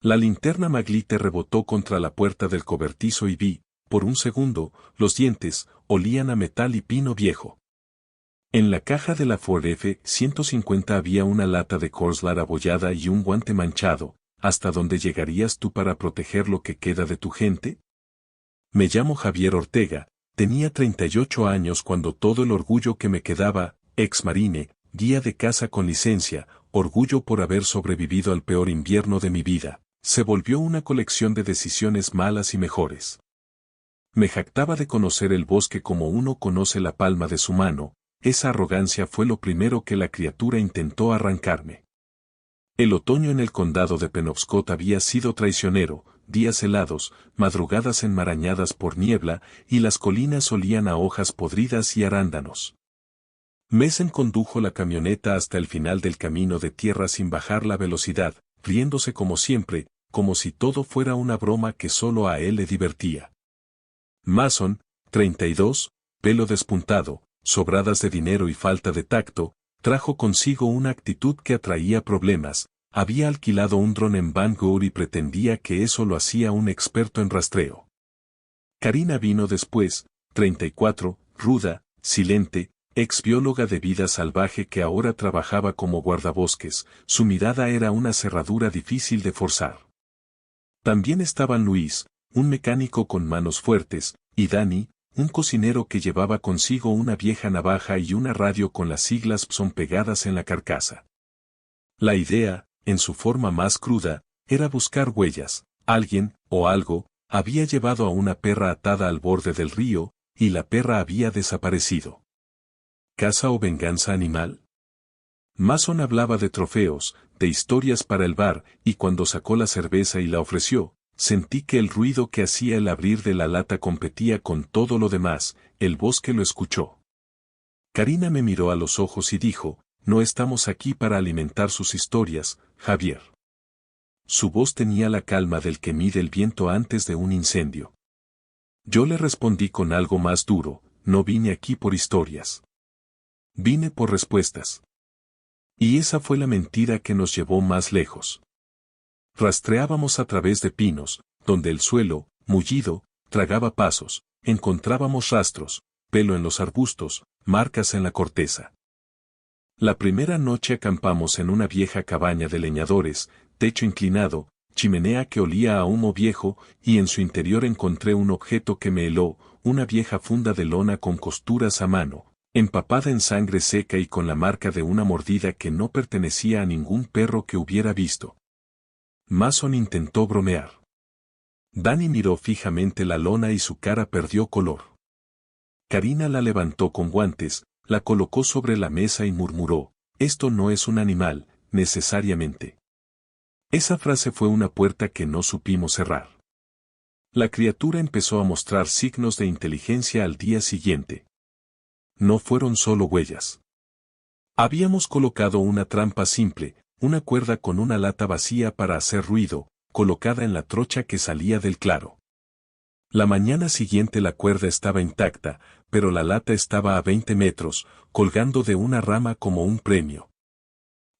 La linterna Maglite rebotó contra la puerta del cobertizo y vi, por un segundo, los dientes, olían a metal y pino viejo. En la caja de la Ford F-150 había una lata de Corslar abollada y un guante manchado. ¿Hasta dónde llegarías tú para proteger lo que queda de tu gente? Me llamo Javier Ortega, tenía 38 años cuando todo el orgullo que me quedaba, ex marine, guía de caza con licencia, orgullo por haber sobrevivido al peor invierno de mi vida, se volvió una colección de decisiones malas y mejores. Me jactaba de conocer el bosque como uno conoce la palma de su mano. Esa arrogancia fue lo primero que la criatura intentó arrancarme. El otoño en el condado de Penobscot había sido traicionero, días helados, madrugadas enmarañadas por niebla, y las colinas olían a hojas podridas y arándanos. Mason condujo la camioneta hasta el final del camino de tierra sin bajar la velocidad, riéndose como siempre, como si todo fuera una broma que solo a él le divertía. Mason, 32, pelo despuntado, sobradas de dinero y falta de tacto, trajo consigo una actitud que atraía problemas. Había alquilado un dron en Bangor y pretendía que eso lo hacía un experto en rastreo. Karina vino después, 34, ruda, silente, ex bióloga de vida salvaje que ahora trabajaba como guardabosques. Su mirada era una cerradura difícil de forzar. También estaban Luis, un mecánico con manos fuertes, y Danny, un cocinero que llevaba consigo una vieja navaja y una radio con las siglas PSON pegadas en la carcasa. La idea, en su forma más cruda, era buscar huellas. Alguien, o algo, había llevado a una perra atada al borde del río, y la perra había desaparecido. ¿Caza o venganza animal? Mason hablaba de trofeos, de historias para el bar, y cuando sacó la cerveza y la ofreció, sentí que el ruido que hacía el abrir de la lata competía con todo lo demás. El bosque lo escuchó. Karina me miró a los ojos y dijo, no estamos aquí para alimentar sus historias, Javier. Su voz tenía la calma del que mide el viento antes de un incendio. Yo le respondí con algo más duro, no vine aquí por historias. Vine por respuestas. Y esa fue la mentira que nos llevó más lejos. Rastreábamos a través de pinos, donde el suelo, mullido, tragaba pasos, encontrábamos rastros, pelo en los arbustos, marcas en la corteza. La primera noche acampamos en una vieja cabaña de leñadores, techo inclinado, chimenea que olía a humo viejo, y en su interior encontré un objeto que me heló, una vieja funda de lona con costuras a mano, empapada en sangre seca y con la marca de una mordida que no pertenecía a ningún perro que hubiera visto. Mason intentó bromear. Danny miró fijamente la lona y su cara perdió color. Karina la levantó con guantes, la colocó sobre la mesa y murmuró, esto no es un animal, necesariamente. Esa frase fue una puerta que no supimos cerrar. La criatura empezó a mostrar signos de inteligencia al día siguiente. No fueron solo huellas. Habíamos colocado una trampa simple, una cuerda con una lata vacía para hacer ruido, colocada en la trocha que salía del claro. La mañana siguiente la cuerda estaba intacta, pero la lata estaba a 20 metros, colgando de una rama como un premio.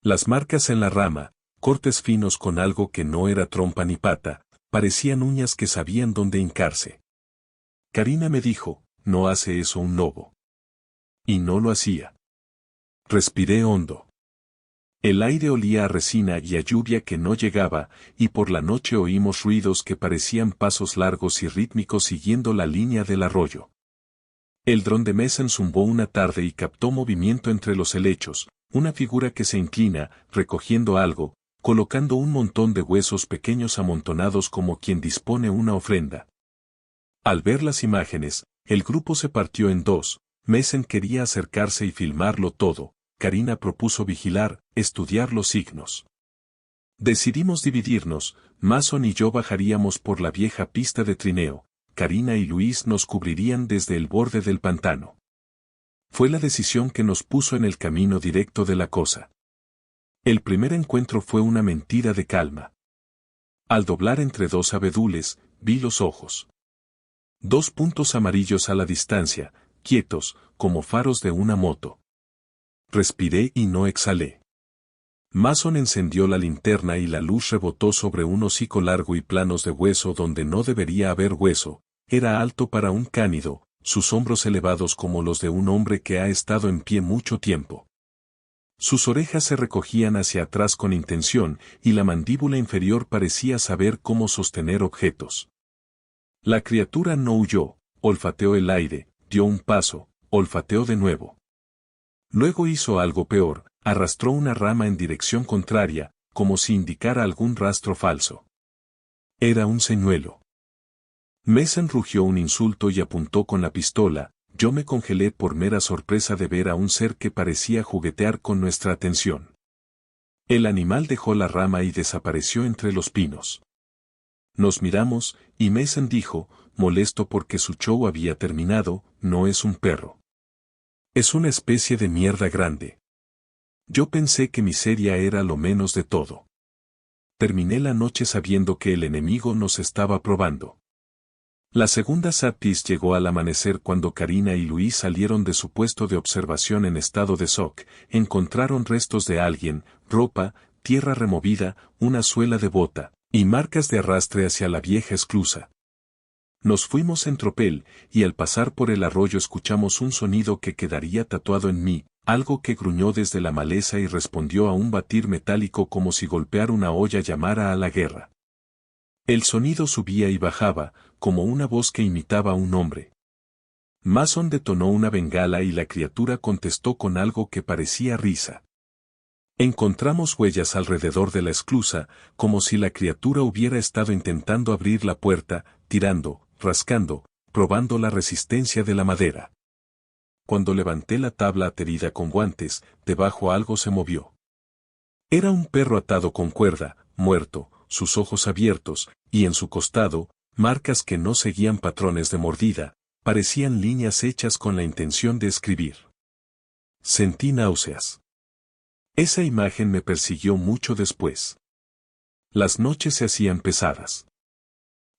Las marcas en la rama, cortes finos con algo que no era trompa ni pata, parecían uñas que sabían dónde hincarse. Karina me dijo, no hace eso un lobo. Y no lo hacía. Respiré hondo. El aire olía a resina y a lluvia que no llegaba, y por la noche oímos ruidos que parecían pasos largos y rítmicos siguiendo la línea del arroyo. El dron de Mason zumbó una tarde y captó movimiento entre los helechos, una figura que se inclina, recogiendo algo, colocando un montón de huesos pequeños amontonados como quien dispone una ofrenda. Al ver las imágenes, el grupo se partió en dos. Mason quería acercarse y filmarlo todo. Karina propuso vigilar, estudiar los signos. Decidimos dividirnos, Mason y yo bajaríamos por la vieja pista de trineo, Karina y Luis nos cubrirían desde el borde del pantano. Fue la decisión que nos puso en el camino directo de la cosa. El primer encuentro fue una mentira de calma. Al doblar entre dos abedules, vi los ojos. 2 puntos amarillos a la distancia, quietos, como faros de una moto. Respiré y no exhalé. Mason encendió la linterna y la luz rebotó sobre un hocico largo y planos de hueso donde no debería haber hueso. Era alto para un cánido, sus hombros elevados como los de un hombre que ha estado en pie mucho tiempo. Sus orejas se recogían hacia atrás con intención y la mandíbula inferior parecía saber cómo sostener objetos. La criatura no huyó, olfateó el aire, dio un paso, olfateó de nuevo. Luego hizo algo peor, arrastró una rama en dirección contraria, como si indicara algún rastro falso. Era un señuelo. Mason rugió un insulto y apuntó con la pistola. Yo me congelé por mera sorpresa de ver a un ser que parecía juguetear con nuestra atención. El animal dejó la rama y desapareció entre los pinos. Nos miramos, y Mason dijo, molesto porque su show había terminado, no es un perro. Es una especie de mierda grande. Yo pensé que miseria era lo menos de todo. Terminé la noche sabiendo que el enemigo nos estaba probando. La segunda SAT-piece llegó al amanecer cuando Karina y Luis salieron de su puesto de observación en estado de shock, encontraron restos de alguien, ropa, tierra removida, una suela de bota, y marcas de arrastre hacia la vieja esclusa. Nos fuimos en tropel, y al pasar por el arroyo escuchamos un sonido que quedaría tatuado en mí, algo que gruñó desde la maleza y respondió a un batir metálico como si golpear una olla llamara a la guerra. El sonido subía y bajaba, como una voz que imitaba a un hombre. Mason detonó una bengala y la criatura contestó con algo que parecía risa. Encontramos huellas alrededor de la esclusa, como si la criatura hubiera estado intentando abrir la puerta, tirando, rascando, probando la resistencia de la madera. Cuando levanté la tabla aterida con guantes, debajo algo se movió. Era un perro atado con cuerda, muerto, sus ojos abiertos, y en su costado, marcas que no seguían patrones de mordida, parecían líneas hechas con la intención de escribir. Sentí náuseas. Esa imagen me persiguió mucho después. Las noches se hacían pesadas.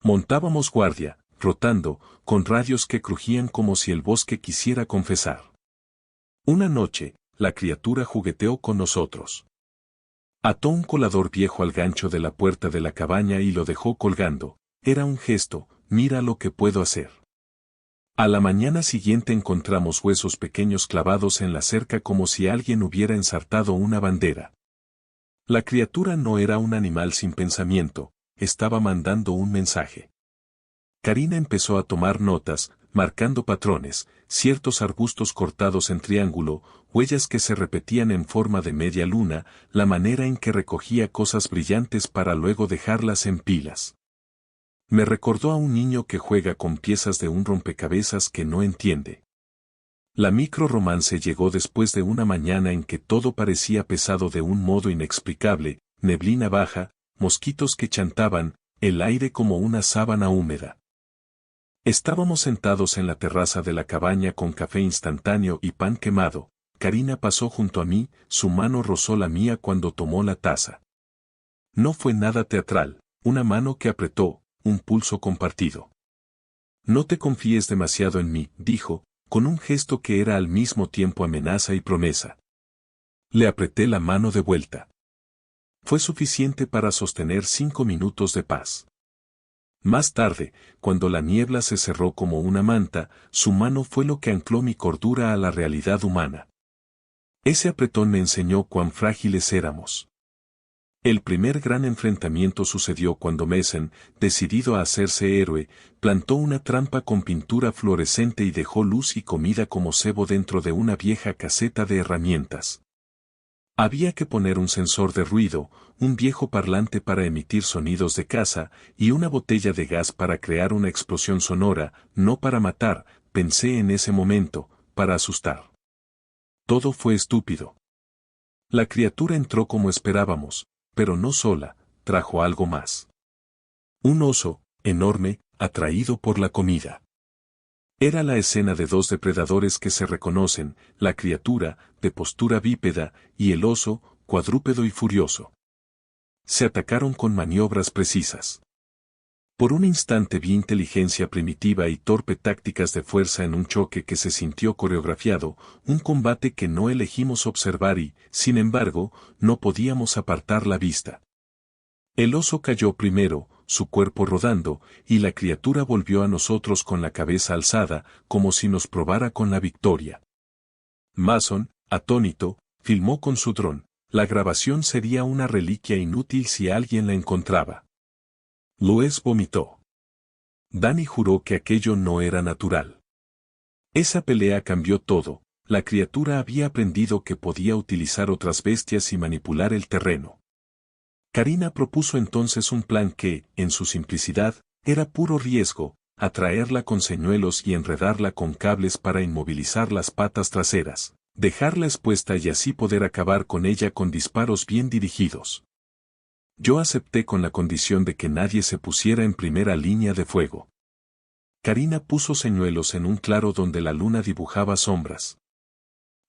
Montábamos guardia, rotando, con radios que crujían como si el bosque quisiera confesar. Una noche, la criatura jugueteó con nosotros. Ató un colador viejo al gancho de la puerta de la cabaña y lo dejó colgando. Era un gesto, mira lo que puedo hacer. A la mañana siguiente encontramos huesos pequeños clavados en la cerca como si alguien hubiera ensartado una bandera. La criatura no era un animal sin pensamiento, estaba mandando un mensaje. Karina empezó a tomar notas, marcando patrones, ciertos arbustos cortados en triángulo, huellas que se repetían en forma de media luna, la manera en que recogía cosas brillantes para luego dejarlas en pilas. Me recordó a un niño que juega con piezas de un rompecabezas que no entiende. La micro-romance llegó después de una mañana en que todo parecía pesado de un modo inexplicable, neblina baja, mosquitos que chantaban, el aire como una sábana húmeda. Estábamos sentados en la terraza de la cabaña con café instantáneo y pan quemado. Karina pasó junto a mí, su mano rozó la mía cuando tomó la taza. No fue nada teatral, una mano que apretó, un pulso compartido. No te confíes demasiado en mí, dijo, con un gesto que era al mismo tiempo amenaza y promesa. Le apreté la mano de vuelta. Fue suficiente para sostener 5 minutos de paz. Más tarde, cuando la niebla se cerró como una manta, su mano fue lo que ancló mi cordura a la realidad humana. Ese apretón me enseñó cuán frágiles éramos. El primer gran enfrentamiento sucedió cuando Mason, decidido a hacerse héroe, plantó una trampa con pintura fluorescente y dejó luz y comida como cebo dentro de una vieja caseta de herramientas. Había que poner un sensor de ruido, un viejo parlante para emitir sonidos de caza, y una botella de gas para crear una explosión sonora, no para matar, pensé en ese momento, para asustar. Todo fue estúpido. La criatura entró como esperábamos, pero no sola, trajo algo más. Un oso, enorme, atraído por la comida. Era la escena de 2 depredadores que se reconocen, la criatura, de postura bípeda, y el oso, cuadrúpedo y furioso. Se atacaron con maniobras precisas. Por un instante vi inteligencia primitiva y torpe tácticas de fuerza en un choque que se sintió coreografiado, un combate que no elegimos observar y, sin embargo, no podíamos apartar la vista. El oso cayó primero, su cuerpo rodando, y la criatura volvió a nosotros con la cabeza alzada, como si nos probara con la victoria. Mason, atónito, filmó con su dron. La grabación sería una reliquia inútil si alguien la encontraba. Louis vomitó. Danny juró que aquello no era natural. Esa pelea cambió todo. La criatura había aprendido que podía utilizar otras bestias y manipular el terreno. Karina propuso entonces un plan que, en su simplicidad, era puro riesgo: atraerla con señuelos y enredarla con cables para inmovilizar las patas traseras, dejarla expuesta y así poder acabar con ella con disparos bien dirigidos. Yo acepté con la condición de que nadie se pusiera en primera línea de fuego. Karina puso señuelos en un claro donde la luna dibujaba sombras.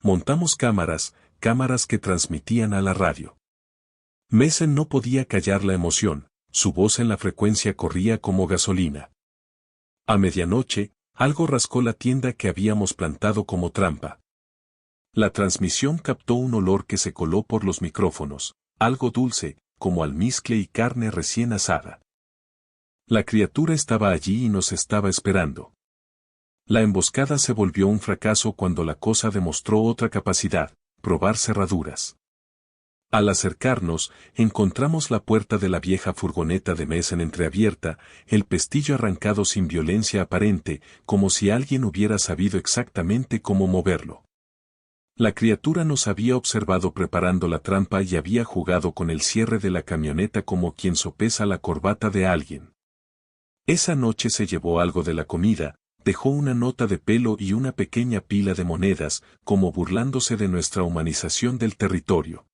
Montamos cámaras que transmitían a la radio. Mason no podía callar la emoción, su voz en la frecuencia corría como gasolina. A medianoche, algo rascó la tienda que habíamos plantado como trampa. La transmisión captó un olor que se coló por los micrófonos, algo dulce, como almizcle y carne recién asada. La criatura estaba allí y nos estaba esperando. La emboscada se volvió un fracaso cuando la cosa demostró otra capacidad: probar cerraduras. Al acercarnos, encontramos la puerta de la vieja furgoneta de Mason entreabierta, el pestillo arrancado sin violencia aparente, como si alguien hubiera sabido exactamente cómo moverlo. La criatura nos había observado preparando la trampa y había jugado con el cierre de la camioneta como quien sopesa la corbata de alguien. Esa noche se llevó algo de la comida, dejó una nota de pelo y una pequeña pila de monedas, como burlándose de nuestra humanización del territorio.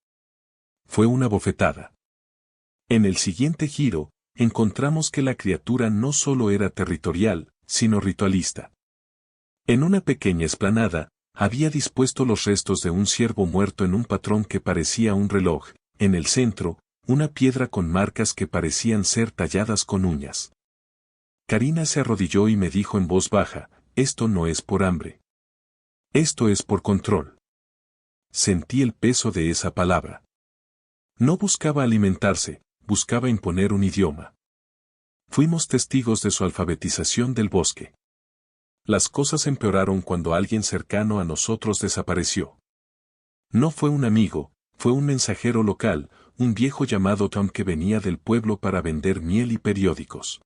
Fue una bofetada. En el siguiente giro, encontramos que la criatura no solo era territorial, sino ritualista. En una pequeña explanada, había dispuesto los restos de un ciervo muerto en un patrón que parecía un reloj, en el centro, una piedra con marcas que parecían ser talladas con uñas. Karina se arrodilló y me dijo en voz baja: esto no es por hambre. Esto es por control. Sentí el peso de esa palabra. No buscaba alimentarse, buscaba imponer un idioma. Fuimos testigos de su alfabetización del bosque. Las cosas empeoraron cuando alguien cercano a nosotros desapareció. No fue un amigo, fue un mensajero local, un viejo llamado Tom que venía del pueblo para vender miel y periódicos.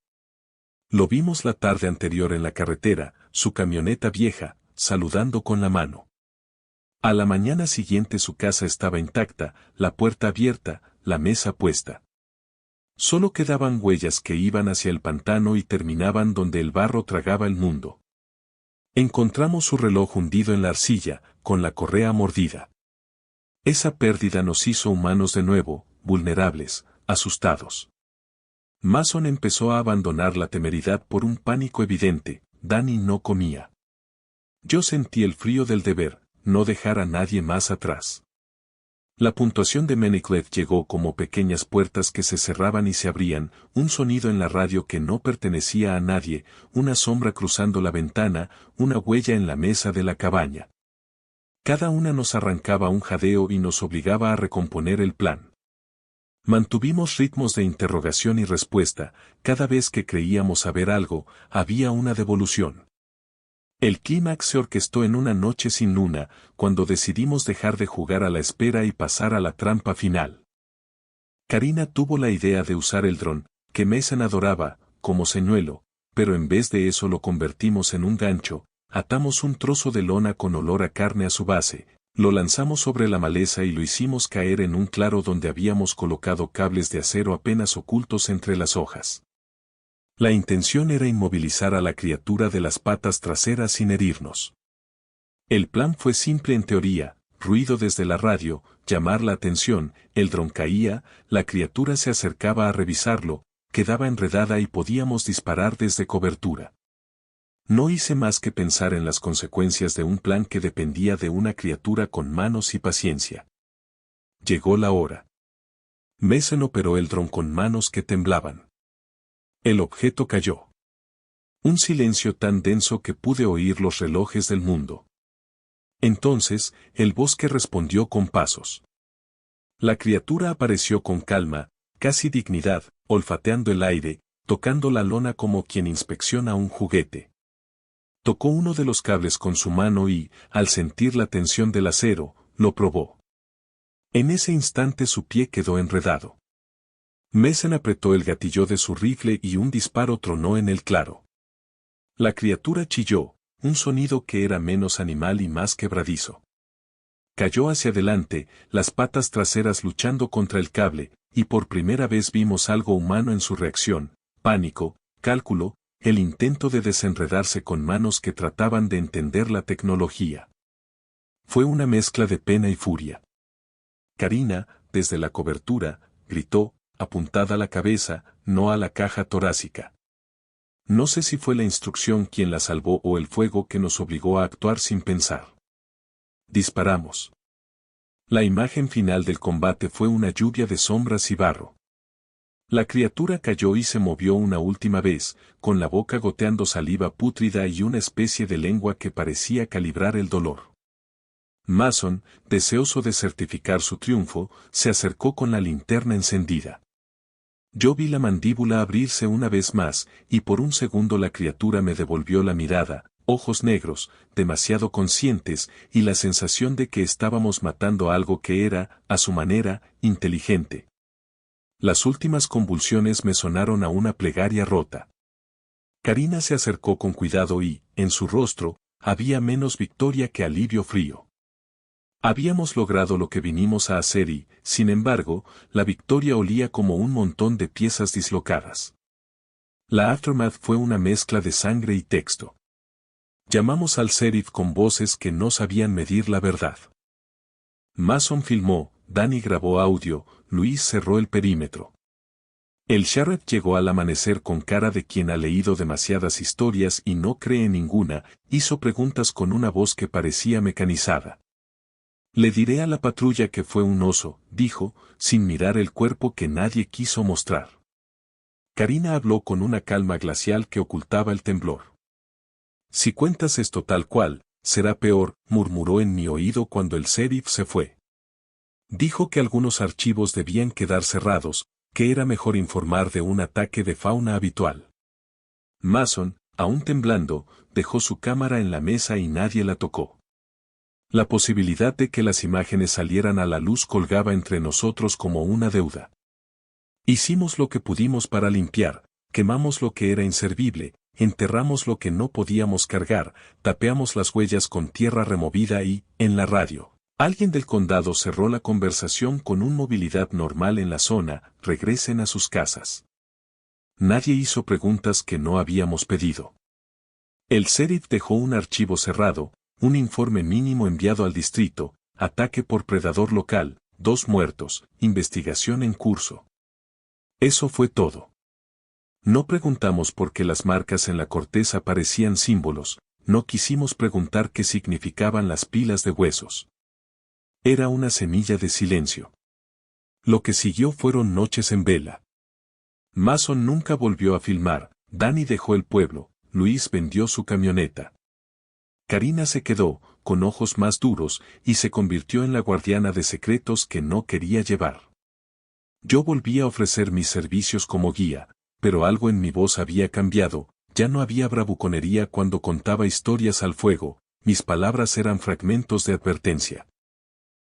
Lo vimos la tarde anterior en la carretera, su camioneta vieja, saludando con la mano. A la mañana siguiente su casa estaba intacta, la puerta abierta, la mesa puesta. Solo quedaban huellas que iban hacia el pantano y terminaban donde el barro tragaba el mundo. Encontramos su reloj hundido en la arcilla, con la correa mordida. Esa pérdida nos hizo humanos de nuevo, vulnerables, asustados. Mason empezó a abandonar la temeridad por un pánico evidente. Danny no comía. Yo sentí el frío del deber: no dejar a nadie más atrás. La puntuación de Meniclet llegó como pequeñas puertas que se cerraban y se abrían, un sonido en la radio que no pertenecía a nadie, una sombra cruzando la ventana, una huella en la mesa de la cabaña. Cada una nos arrancaba un jadeo y nos obligaba a recomponer el plan. Mantuvimos ritmos de interrogación y respuesta: cada vez que creíamos saber algo, había una devolución. El clímax se orquestó en una noche sin luna, cuando decidimos dejar de jugar a la espera y pasar a la trampa final. Karina tuvo la idea de usar el dron, que Mason adoraba, como señuelo, pero en vez de eso lo convertimos en un gancho, atamos un trozo de lona con olor a carne a su base, lo lanzamos sobre la maleza y lo hicimos caer en un claro donde habíamos colocado cables de acero apenas ocultos entre las hojas. La intención era inmovilizar a la criatura de las patas traseras sin herirnos. El plan fue simple en teoría: ruido desde la radio, llamar la atención, el dron caía, la criatura se acercaba a revisarlo, quedaba enredada y podíamos disparar desde cobertura. No hice más que pensar en las consecuencias de un plan que dependía de una criatura con manos y paciencia. Llegó la hora. Mason operó el dron con manos que temblaban. El objeto cayó. Un silencio tan denso que pude oír los relojes del mundo. Entonces, el bosque respondió con pasos. La criatura apareció con calma, casi dignidad, olfateando el aire, tocando la lona como quien inspecciona un juguete. Tocó uno de los cables con su mano y, al sentir la tensión del acero, lo probó. En ese instante su pie quedó enredado. Mason apretó el gatillo de su rifle y un disparo tronó en el claro. La criatura chilló, un sonido que era menos animal y más quebradizo. Cayó hacia adelante, las patas traseras luchando contra el cable, y por primera vez vimos algo humano en su reacción: pánico, cálculo, el intento de desenredarse con manos que trataban de entender la tecnología. Fue una mezcla de pena y furia. Karina, desde la cobertura, gritó, apuntada a la cabeza, no a la caja torácica. No sé si fue la instrucción quien la salvó o el fuego que nos obligó a actuar sin pensar. Disparamos. La imagen final del combate fue una lluvia de sombras y barro. La criatura cayó y se movió una última vez, con la boca goteando saliva pútrida y una especie de lengua que parecía calibrar el dolor. Mason, deseoso de certificar su triunfo, se acercó con la linterna encendida. Yo vi la mandíbula abrirse una vez más, y por un segundo la criatura me devolvió la mirada, ojos negros, demasiado conscientes, y la sensación de que estábamos matando algo que era, a su manera, inteligente. Las últimas convulsiones me sonaron a una plegaria rota. Karina se acercó con cuidado y, en su rostro, había menos victoria que alivio frío. Habíamos logrado lo que vinimos a hacer y, sin embargo, la victoria olía como un montón de piezas dislocadas. La aftermath fue una mezcla de sangre y texto. Llamamos al sheriff con voces que no sabían medir la verdad. Mason filmó, Danny grabó audio, Luis cerró el perímetro. El sheriff llegó al amanecer con cara de quien ha leído demasiadas historias y no cree en ninguna, hizo preguntas con una voz que parecía mecanizada. Le diré a la patrulla que fue un oso, dijo, sin mirar el cuerpo que nadie quiso mostrar. Karina habló con una calma glacial que ocultaba el temblor. Si cuentas esto tal cual, será peor, murmuró en mi oído cuando el sheriff se fue. Dijo que algunos archivos debían quedar cerrados, que era mejor informar de un ataque de fauna habitual. Mason, aún temblando, dejó su cámara en la mesa y nadie la tocó. La posibilidad de que las imágenes salieran a la luz colgaba entre nosotros como una deuda. Hicimos lo que pudimos para limpiar, quemamos lo que era inservible, enterramos lo que no podíamos cargar, tapeamos las huellas con tierra removida y, en la radio, alguien del condado cerró la conversación con un movilidad normal en la zona, regresen a sus casas. Nadie hizo preguntas que no habíamos pedido. El sheriff dejó un archivo cerrado, un informe mínimo enviado al distrito, ataque por predador local, 2 muertos, investigación en curso. Eso fue todo. No preguntamos por qué las marcas en la corteza parecían símbolos, no quisimos preguntar qué significaban las pilas de huesos. Era una semilla de silencio. Lo que siguió fueron noches en vela. Mason nunca volvió a filmar, Danny dejó el pueblo, Luis vendió su camioneta. Karina se quedó, con ojos más duros, y se convirtió en la guardiana de secretos que no quería llevar. Yo volví a ofrecer mis servicios como guía, pero algo en mi voz había cambiado, ya no había bravuconería cuando contaba historias al fuego, mis palabras eran fragmentos de advertencia.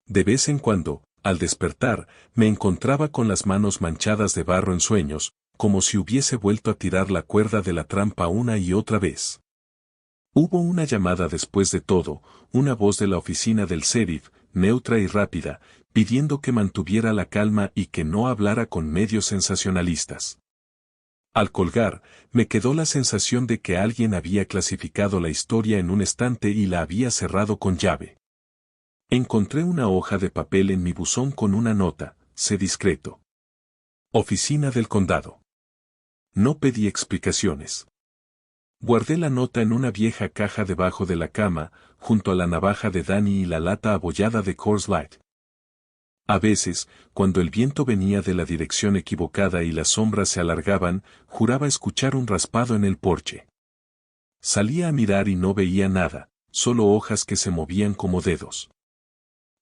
De vez en cuando, al despertar, me encontraba con las manos manchadas de barro en sueños, como si hubiese vuelto a tirar la cuerda de la trampa una y otra vez. Hubo una llamada después de todo, una voz de la oficina del sheriff, neutra y rápida, pidiendo que mantuviera la calma y que no hablara con medios sensacionalistas. Al colgar, me quedó la sensación de que alguien había clasificado la historia en un estante y la había cerrado con llave. Encontré una hoja de papel en mi buzón con una nota, sé discreto. Oficina del condado. No pedí explicaciones. Guardé la nota en una vieja caja debajo de la cama, junto a la navaja de Danny y la lata abollada de Coors Light. A veces, cuando el viento venía de la dirección equivocada y las sombras se alargaban, juraba escuchar un raspado en el porche. Salía a mirar y no veía nada, solo hojas que se movían como dedos.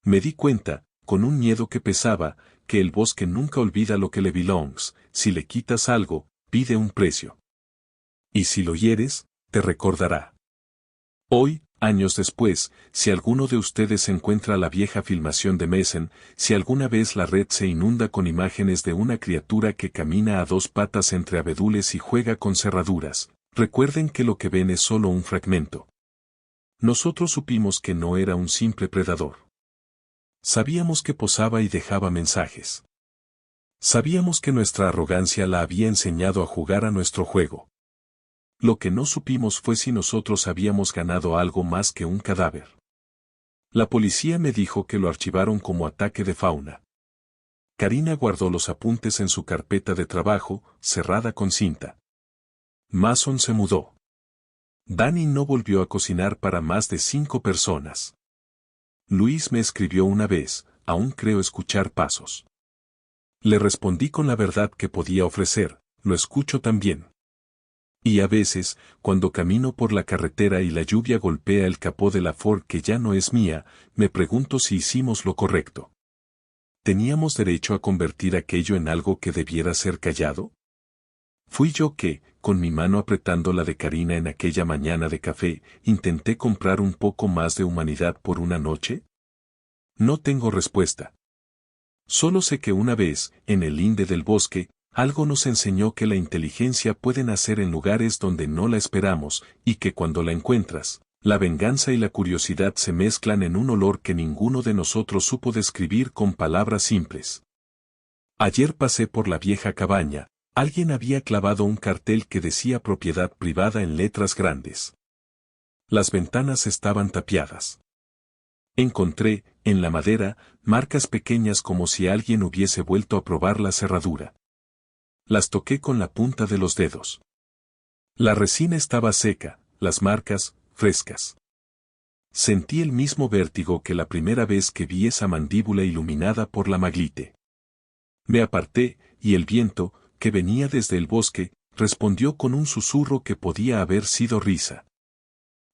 Me di cuenta, con un miedo que pesaba, que el bosque nunca olvida lo que le belongs, si le quitas algo, pide un precio. Y si lo hieres, te recordará. Hoy, años después, si alguno de ustedes encuentra la vieja filmación de Messen, si alguna vez la red se inunda con imágenes de una criatura que camina a dos patas entre abedules y juega con cerraduras, recuerden que lo que ven es solo un fragmento. Nosotros supimos que no era un simple predador. Sabíamos que posaba y dejaba mensajes. Sabíamos que nuestra arrogancia la había enseñado a jugar a nuestro juego. Lo que no supimos fue si nosotros habíamos ganado algo más que un cadáver. La policía me dijo que lo archivaron como ataque de fauna. Karina guardó los apuntes en su carpeta de trabajo, cerrada con cinta. Mason se mudó. Danny no volvió a cocinar para más de 5 personas. Luis me escribió una vez, aún creo escuchar pasos. Le respondí con la verdad que podía ofrecer, lo escucho también. Y a veces, cuando camino por la carretera y la lluvia golpea el capó de la Ford que ya no es mía, me pregunto si hicimos lo correcto. ¿Teníamos derecho a convertir aquello en algo que debiera ser callado? ¿Fui yo que, con mi mano apretando la de Karina en aquella mañana de café, intenté comprar un poco más de humanidad por una noche? No tengo respuesta. Solo sé que una vez, en el linde del bosque, algo nos enseñó que la inteligencia puede nacer en lugares donde no la esperamos, y que cuando la encuentras, la venganza y la curiosidad se mezclan en un olor que ninguno de nosotros supo describir con palabras simples. Ayer pasé por la vieja cabaña, alguien había clavado un cartel que decía propiedad privada en letras grandes. Las ventanas estaban tapiadas. Encontré, en la madera, marcas pequeñas como si alguien hubiese vuelto a probar la cerradura. Las toqué con la punta de los dedos. La resina estaba seca, las marcas, frescas. Sentí el mismo vértigo que la primera vez que vi esa mandíbula iluminada por la maglite. Me aparté, y el viento, que venía desde el bosque, respondió con un susurro que podía haber sido risa.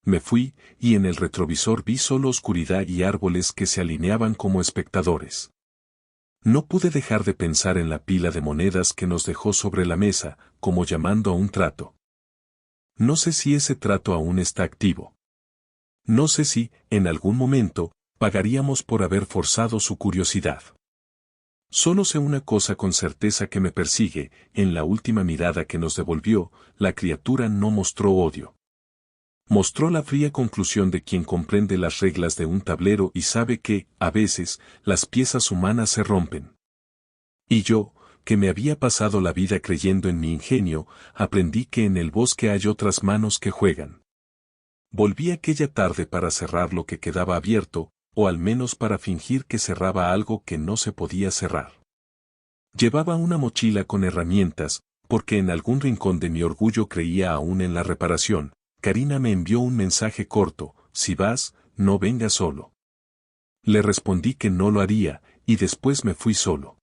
Me fui, y en el retrovisor vi solo oscuridad y árboles que se alineaban como espectadores. No pude dejar de pensar en la pila de monedas que nos dejó sobre la mesa, como llamando a un trato. No sé si ese trato aún está activo. No sé si, en algún momento, pagaríamos por haber forzado su curiosidad. Solo sé una cosa con certeza que me persigue, en la última mirada que nos devolvió, la criatura no mostró odio. Mostró la fría conclusión de quien comprende las reglas de un tablero y sabe que, a veces, las piezas humanas se rompen. Y yo, que me había pasado la vida creyendo en mi ingenio, aprendí que en el bosque hay otras manos que juegan. Volví aquella tarde para cerrar lo que quedaba abierto, o al menos para fingir que cerraba algo que no se podía cerrar. Llevaba una mochila con herramientas, porque en algún rincón de mi orgullo creía aún en la reparación. Karina me envió un mensaje corto: si vas, no vengas solo. Le respondí que no lo haría, y después me fui solo.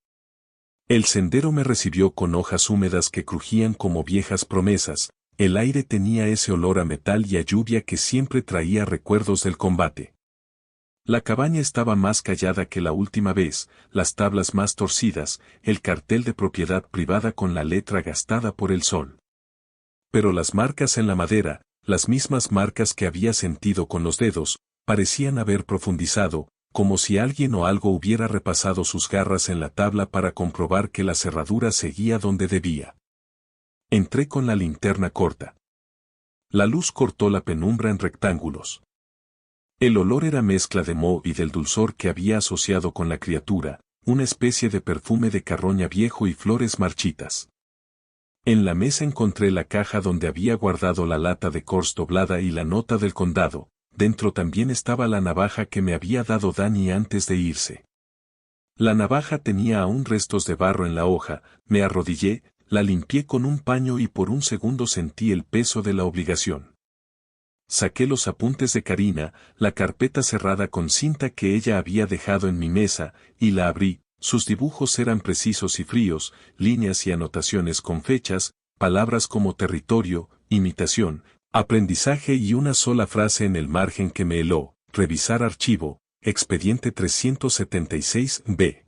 El sendero me recibió con hojas húmedas que crujían como viejas promesas, el aire tenía ese olor a metal y a lluvia que siempre traía recuerdos del combate. La cabaña estaba más callada que la última vez, las tablas más torcidas, el cartel de propiedad privada con la letra gastada por el sol. Pero las marcas en la madera, las mismas marcas que había sentido con los dedos, parecían haber profundizado, como si alguien o algo hubiera repasado sus garras en la tabla para comprobar que la cerradura seguía donde debía. Entré con la linterna corta. La luz cortó la penumbra en rectángulos. El olor era mezcla de moho y del dulzor que había asociado con la criatura, una especie de perfume de carroña viejo y flores marchitas. En la mesa encontré la caja donde había guardado la lata de Kors doblada y la nota del condado. Dentro también estaba la navaja que me había dado Danny antes de irse. La navaja tenía aún restos de barro en la hoja, me arrodillé, la limpié con un paño y por un segundo sentí el peso de la obligación. Saqué los apuntes de Karina, la carpeta cerrada con cinta que ella había dejado en mi mesa, y la abrí. Sus dibujos eran precisos y fríos, líneas y anotaciones con fechas, palabras como territorio, imitación, aprendizaje y una sola frase en el margen que me heló: revisar archivo, expediente 376-B.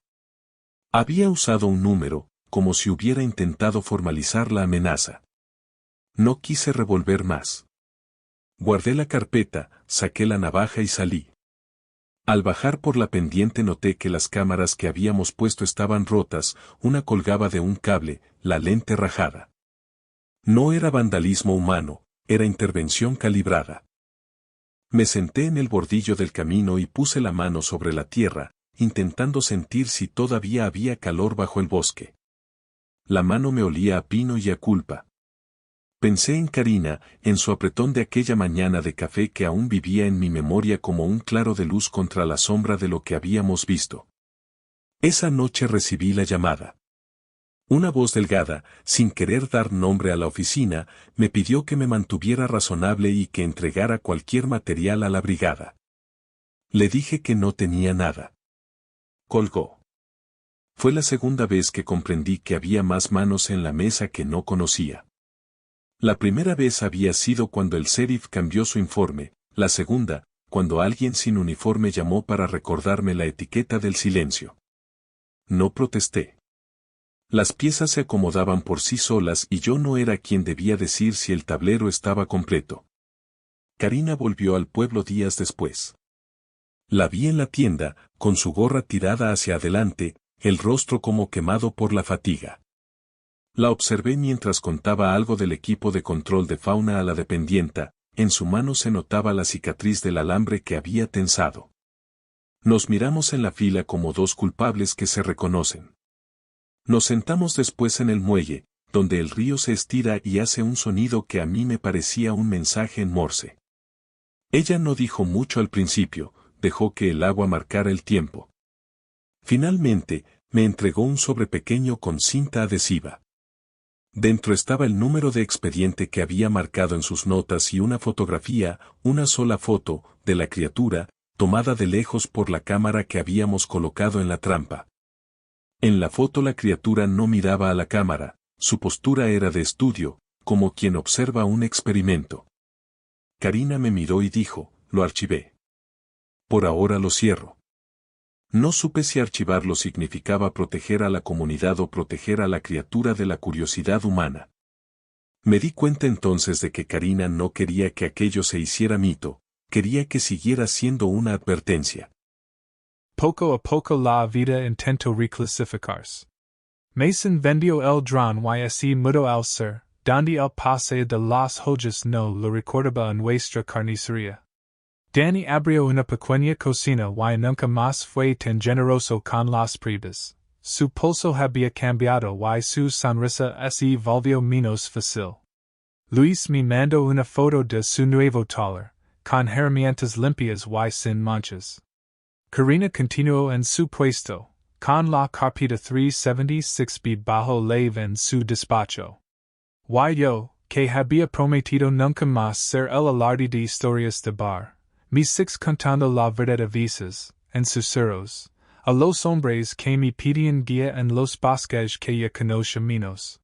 Había usado un número, como si hubiera intentado formalizar la amenaza. No quise revolver más. Guardé la carpeta, saqué la navaja y salí. Al bajar por la pendiente noté que las cámaras que habíamos puesto estaban rotas, una colgaba de un cable, la lente rajada. No era vandalismo humano, era intervención calibrada. Me senté en el bordillo del camino y puse la mano sobre la tierra, intentando sentir si todavía había calor bajo el bosque. La mano me olía a pino y a culpa. Pensé en Karina, en su apretón de aquella mañana de café que aún vivía en mi memoria como un claro de luz contra la sombra de lo que habíamos visto. Esa noche recibí la llamada. Una voz delgada, sin querer dar nombre a la oficina, me pidió que me mantuviera razonable y que entregara cualquier material a la brigada. Le dije que no tenía nada. Colgó. Fue la segunda vez que comprendí que había más manos en la mesa que no conocía. La primera vez había sido cuando el sheriff cambió su informe, la segunda, cuando alguien sin uniforme llamó para recordarme la etiqueta del silencio. No protesté. Las piezas se acomodaban por sí solas y yo no era quien debía decir si el tablero estaba completo. Karina volvió al pueblo días después. La vi en la tienda, con su gorra tirada hacia adelante, el rostro como quemado por la fatiga. La observé mientras contaba algo del equipo de control de fauna a la dependienta, en su mano se notaba la cicatriz del alambre que había tensado. Nos miramos en la fila como dos culpables que se reconocen. Nos sentamos después en el muelle, donde el río se estira y hace un sonido que a mí me parecía un mensaje en Morse. Ella no dijo mucho al principio, dejó que el agua marcara el tiempo. Finalmente, me entregó un sobre pequeño con cinta adhesiva. Dentro estaba el número de expediente que había marcado en sus notas y una fotografía, una sola foto, de la criatura, tomada de lejos por la cámara que habíamos colocado en la trampa. En la foto la criatura no miraba a la cámara, su postura era de estudio, como quien observa un experimento. Karina me miró y dijo: lo archivé. Por ahora lo cierro. No supe si archivarlo significaba proteger a la comunidad o proteger a la criatura de la curiosidad humana. Me di cuenta entonces de que Karina no quería que aquello se hiciera mito, quería que siguiera siendo una advertencia. Poco a poco la vida intento reclasificarse. Mason vendió el dron y mudó al ser, donde el pase de las hojas no lo recordaba en nuestra carnicería. Danny abrió una pequeña cocina y nunca más fue tan generoso con las pridas. Su pulso había cambiado y su sonrisa se volvió menos fácil. Luis me mandó una foto de su nuevo taller, con herramientas limpias y sin manchas. Karina continuó en su puesto, con la carpeta 376B bajo lave en su despacho. Y yo, que había prometido nunca más ser el alarde de historias de bar. Mis six contando la verdad a veces, en susurros, a los hombres que me pedían guía en los bosques que ya conocía menos.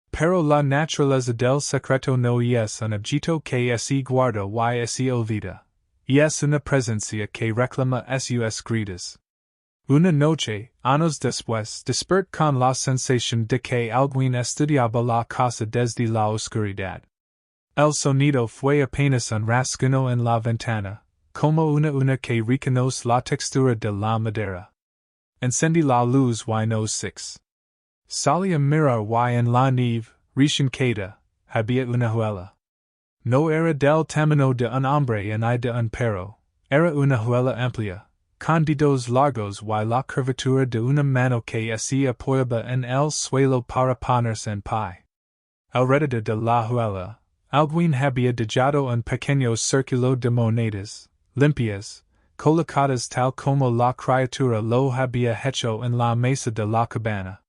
Pero la naturaleza del secreto no es un objeto que se guarda y se olvida, y es una presencia que reclama sus gritas. Una noche, años después, despert con la sensación de que alguien estudiaba la casa desde la oscuridad. El sonido fue apenas un rasguño en la ventana, como una que reconoce la textura de la madera. Encendí la luz y no six. Salí a mirar y en la nieve, recién queda, había una juela. No era del tamaño de un hombre ni de un perro, era una juela amplia, con dedos largos y la curvatura de una mano que se apoyaba en el suelo para ponerse en pie. Alrededor de la juela, alguien había dejado un pequeño círculo de monedas, limpias, colocadas tal como la criatura lo había hecho en la mesa de la cabana.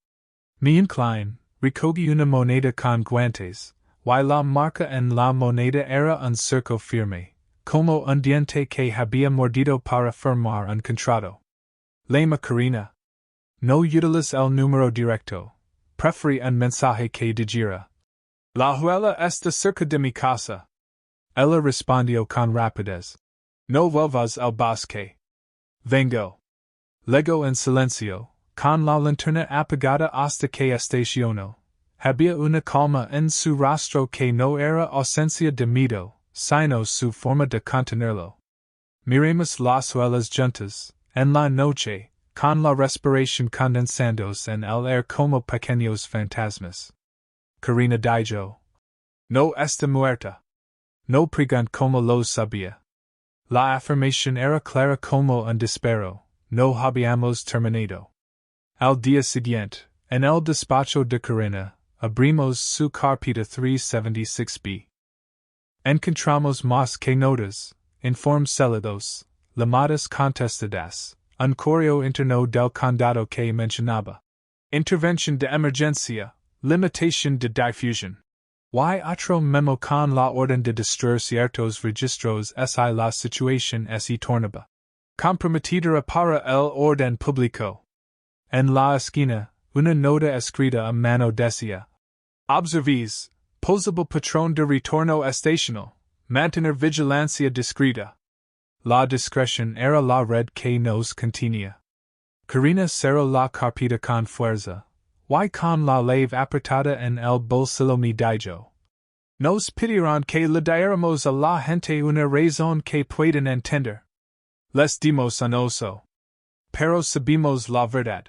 Me incline, recogí una moneda con guantes, y la marca en la moneda era un cerco firme, como un diente que había mordido para firmar un contrato. Lema Karina. No utilis el número directo. Preferí un mensaje que dijera. La abuela está cerca de mi casa. Ella respondió con rapidez. No vuelvas al bosque. Vengo. Lego en silencio, con la linterna apagada hasta que estacionó. Había una calma en su rostro que no era ausencia de miedo, sino su forma de contenerlo. Miremos las suelas juntas, en la noche, con la respiración condensándose en el aire como pequeños fantasmas. Karina dijo. No está muerta. No pregunt como lo sabía. La afirmación era clara como un disparo. No habíamos terminado. Al día siguiente, en el despacho de Karina, abrimos su carpeta 376b. Encontramos más que notas, informes celados, llamadas contestadas, un correo interno del condado que mencionaba. Intervención de emergencia, limitación de difusión. Y otro memo con la orden de destruir ciertos registros si la situación se tornaba comprometida para el orden público. En la esquina, una nota escrita a mano decía: Observéis, posible patrón de retorno estacional, mantener vigilancia discreta. La discreción era la red que nos contenía. Karina cerró la carpeta con fuerza, y con la llave apretada en el bolsillo me dijo: Nos pidieron que le diéramos a la gente una razón que puedan entender. Les dimos un oso. Pero sabemos la verdad.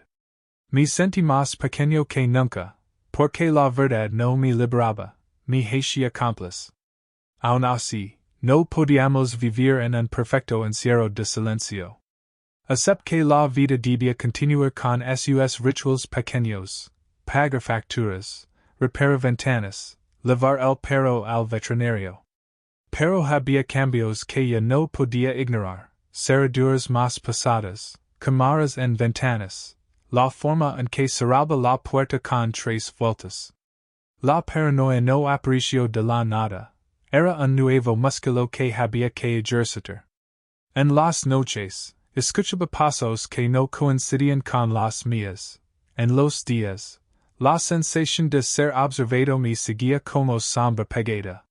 Me sentí más pequeño que nunca, porque la verdad no me liberaba, me hacía cómplice. Aun así, no podíamos vivir en un perfecto encierro de silencio. Except que la vida debía continuar con sus rituals pequeños, pagar facturas, reparar ventanas, llevar el perro al veterinario. Pero había cambios que ya no podía ignorar, cerraduras más pesadas, cámaras en ventanas, la forma en que cerraba la puerta con 3 vueltas. La paranoia no apareció de la nada, era un nuevo músculo que había que ejercitar. En las noches, escuchaba pasos que no coincidían con las mías. En los días, la sensación de ser observado me seguía como sombra pegada.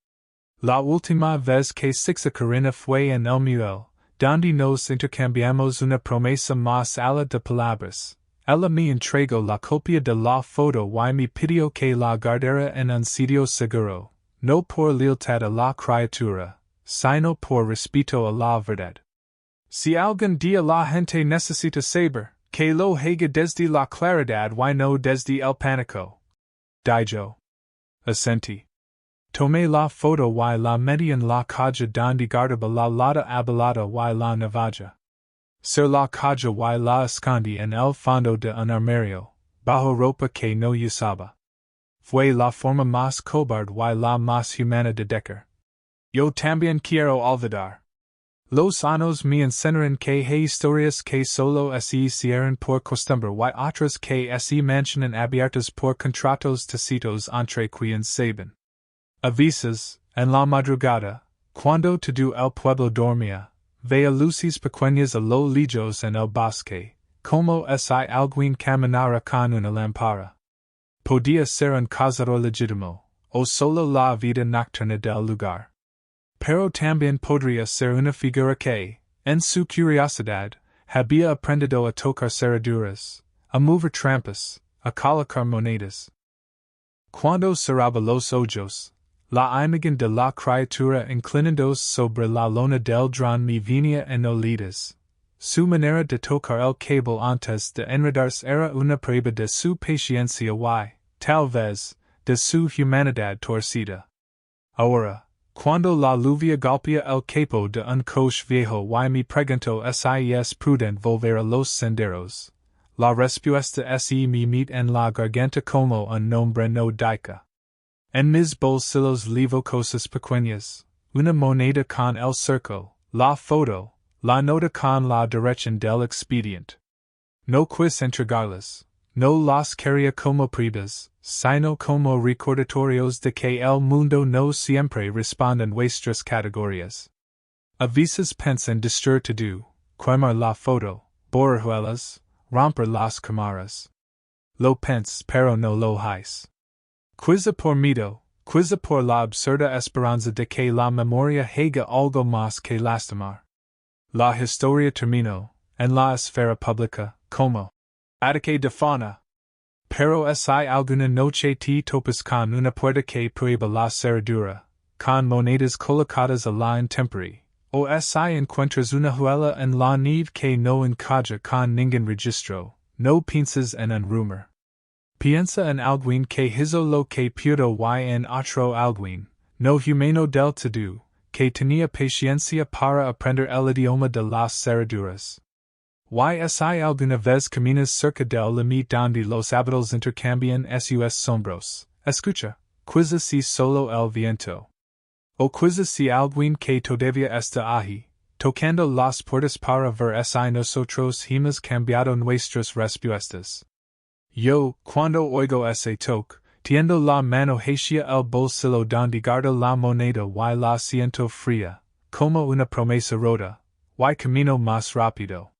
La última vez que Sixa Karina fue en el muelle, donde nos intercambiamos una promesa más allá de palabras. Ella me entregó la copia de la foto y me pidió que la guardara en un sitio seguro, no por lealtad a la criatura, sino por respeto a la verdad. Si algún día la gente necesita saber, que lo haga desde la claridad y no desde el pánico. Dijo. Asentí. Tomé la foto y la metí en la caja donde guardaba la lata abalada y la navaja. Sur la caja y la escondí en el fondo de un armario, bajo ropa que no usaba. Fue la forma más cobarde y la más humana de Decker. Yo también quiero olvidar. Los años me enseñaron que hay historias que solo se cierran por costumbre y otras que se mantienen abiertas por contratos tacitos entre quienes saben. A veces, en la madrugada, cuando todo el pueblo dormía, veía luces pequeñas a lo lejos en el bosque, como si alguien caminara con una lámpara. Podía ser un cazador legítimo, o solo la vida nocturna del lugar. Pero también podría ser una figura que, en su curiosidad, había aprendido a tocar cerraduras, a mover trampas, a colocar monedas. Cuando cerraba los ojos, la imagen de la criatura inclinándose sobre la lona del dron me venía en oídos. Su manera de tocar el cable antes de enredarse era una prueba de su paciencia y, tal vez, de su humanidad torcida. Ahora, cuando la lluvia golpea el capo de un coche viejo y me pregunto si es prudente volver a los senderos, la respuesta se me mete en la garganta como un nombre no dica. En mis bolsillos llevo cosas pequeñas, una moneda con el cerco, la foto, la nota con la dirección del expediente. No quise entregarlas, no los quería como pruebas, sino como recordatorios de que el mundo no siempre responde en vuestras categorías. A veces pensan destruir todo, quemar la foto, borrarlas, romper las cámaras. Lo pens, pero no lo hais. Quizá por miedo, quizá por la absurda esperanza de que la memoria haga algo más que lastimar. La historia terminó, en la esfera pública, como ataque de fauna. Pero es hay alguna noche te topas con una puerta que prohíbe la cerradura, con monedas colocadas a la intemperie, o es hay encuentras una juela en la nieve que no encaja con ningún registro, no piensas en un rumor. Piensa en alguien que hizo lo que pudo y en otro alguien, no humano del todo, que tenía paciencia para aprender el idioma de las cerraduras. Y es hay alguna vez caminas cerca del límite donde los hábitos intercambian sus sombros, escucha, quizá si solo el viento. O quizá si alguien que todavía está ahí, tocando las puertas para ver si nosotros hemos cambiado nuestras respuestas. Yo, cuando oigo ese toque, tiendo la mano hacia el bolsillo donde guarda la moneda y la siento fría, como una promesa rota, y camino más rápido.